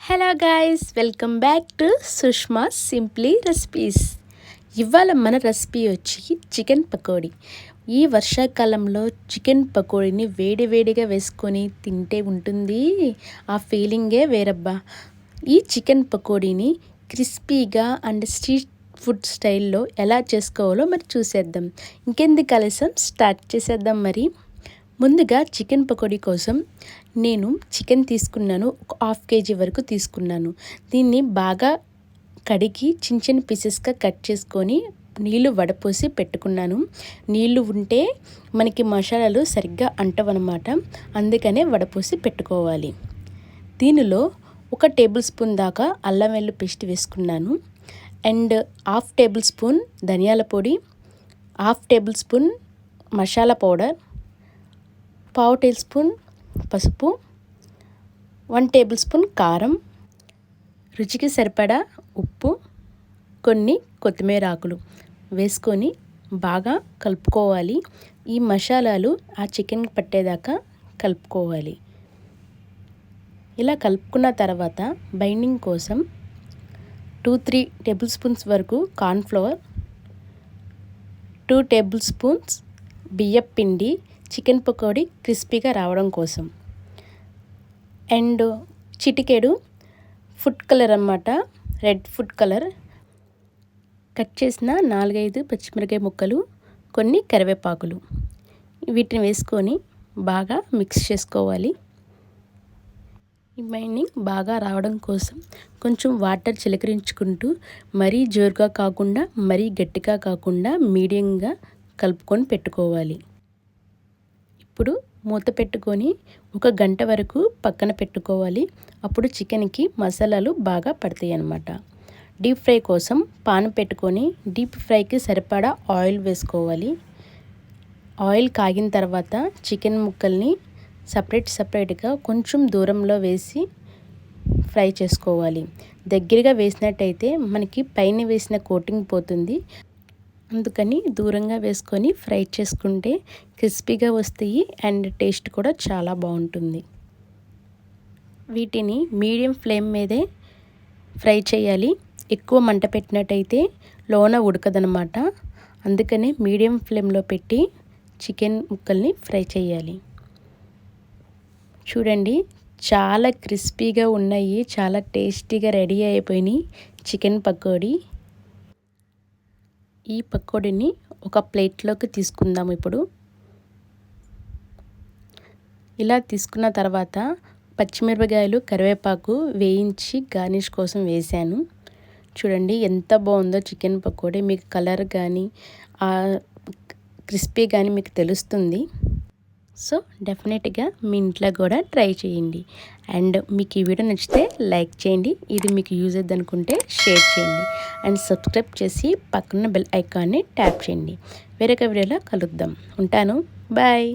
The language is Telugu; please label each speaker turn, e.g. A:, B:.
A: Hello guys, welcome back to Sushma simply recipes. ఇవాళ మన రెసిపీ వచ్చి చికెన్ పకోడీ. ఈ వర్షాకాలంలో చికెన్ పకోడీని వేడివేడిగా వేసుకొని తింటే ఉంటుంది ఆ ఫీలింగే వేరబ్బా. ఈ చికెన్ పకోడీని క్రిస్పీగా అండ్ స్ట్రీట్ ఫుడ్ స్టైల్లో ఎలా చేసుకోవాలో మరి చూసేద్దాం. ఇంకెందుకు ఆలస్యం, స్టార్ట్ చేసేద్దాం. మరి ముందుగా చికెన్ పకోడీ కోసం నేను చికెన్ తీసుకున్నాను. ఒక హాఫ్ కేజీ వరకు తీసుకున్నాను. దీన్ని బాగా కడిగి చిన్న చిన్న పీసెస్గా కట్ చేసుకొని నీళ్లు వడపోసి పెట్టుకున్నాను. నీళ్లు ఉంటే మనకి మసాలాలు సరిగ్గా అంటవన్నమాట, అందుకనే వడపోసి పెట్టుకోవాలి. దీనిలో 1 టేబుల్ స్పూన్ దాకా అల్లం వెల్లుల్లి పేస్ట్ వేసుకున్నాను. అండ్ 1/2 టేబుల్ స్పూన్ ధనియాల పొడి, 1/2 tablespoon masala powder, 1/2 teaspoon పసుపు, 1 టేబుల్ స్పూన్ కారం, రుచికి సరిపడా ఉప్పు, కొన్ని కొత్తిమీర ఆకులు వేసుకొని బాగా కలుపుకోవాలి. ఈ మసాలాలు ఆ చికెన్ పట్టేదాకా కలుపుకోవాలి. ఇలా కలుపుకున్న తర్వాత బైండింగ్ కోసం 2-3 టేబుల్ స్పూన్స్ వరకు కార్న్ఫ్లవర్, 2 టేబుల్ స్పూన్స్ బియ్యం పిండి, చికెన్ పకోడీ క్రిస్పీగా రావడం కోసం. అండ్ చిటికెడు ఫుడ్ కలర్ అన్నమాట, రెడ్ ఫుడ్ కలర్, కట్ చేసిన 4-5 పచ్చిమిరకాయ ముక్కలు, కొన్ని కరివేపాకులు, వీటిని వేసుకొని బాగా మిక్స్ చేసుకోవాలి. ఈ బైండింగ్ బాగా రావడం కోసం కొంచెం వాటర్ చిలకరించుకుంటూ మరీ జోరుగా కాకుండా మరీ గట్టిగా కాకుండా మీడియంగా కలుపుకొని పెట్టుకోవాలి. ఇప్పుడు మూత పెట్టుకొని 1 గంట వరకు పక్కన పెట్టుకోవాలి. అప్పుడు చికెన్కి మసాలాలు బాగా పడతాయి అన్నమాట. డీప్ ఫ్రై కోసం పాన్ పెట్టుకొని డీప్ ఫ్రైకి సరిపడా ఆయిల్ వేసుకోవాలి. ఆయిల్ కాగిన తర్వాత చికెన్ ముక్కల్ని సపరేట్గా కొంచెం దూరంలో వేసి ఫ్రై చేసుకోవాలి. దగ్గరగా వేసినట్టయితే మనకి పైన వేసిన కోటింగ్ పోతుంది, అందుకని దూరంగా వేసుకొని ఫ్రై చేసుకుంటే క్రిస్పీగా వస్తాయి అండ్ టేస్ట్ కూడా చాలా బాగుంటుంది. వీటిని మీడియం ఫ్లేమ్ మీదే ఫ్రై చేయాలి. ఎక్కువ మంట పెట్టినట్టయితే లోన ఉడకదనమాట, అందుకనే మీడియం ఫ్లేమ్లో పెట్టి చికెన్ ముక్కల్ని ఫ్రై చేయాలి. చూడండి, చాలా క్రిస్పీగా ఉన్నాయి, చాలా టేస్టీగా రెడీ అయిపోయినాయి చికెన్ పకోడీ. ఈ పకోడీని ఒక ప్లేట్లోకి తీసుకుందాం. ఇప్పుడు ఇలా తీసుకున్న తర్వాత పచ్చిమిరపకాయలు, కరివేపాకు వేయించి గార్నిష్ కోసం వేసాను. చూడండి ఎంత బాగుందో చికెన్ పకోడీ. మీకు కలర్ కానీ క్రిస్పీ కానీ మీకు తెలుస్తుంది. సో డెఫినెట్గా మీ ఇంట్లో కూడా ట్రై చేయండి. అండ్ మీకు ఈ వీడియో నచ్చితే లైక్ చేయండి, ఇది మీకు యూజ్ అవుతుంది అనుకుంటే షేర్ చేయండి, అండ్ సబ్స్క్రైబ్ చేసి పక్కన బెల్ ఐకాన్ని ట్యాప్ చేయండి. వేరొక వీడియోలో కలుద్దాం. ఉంటాను, బాయ్.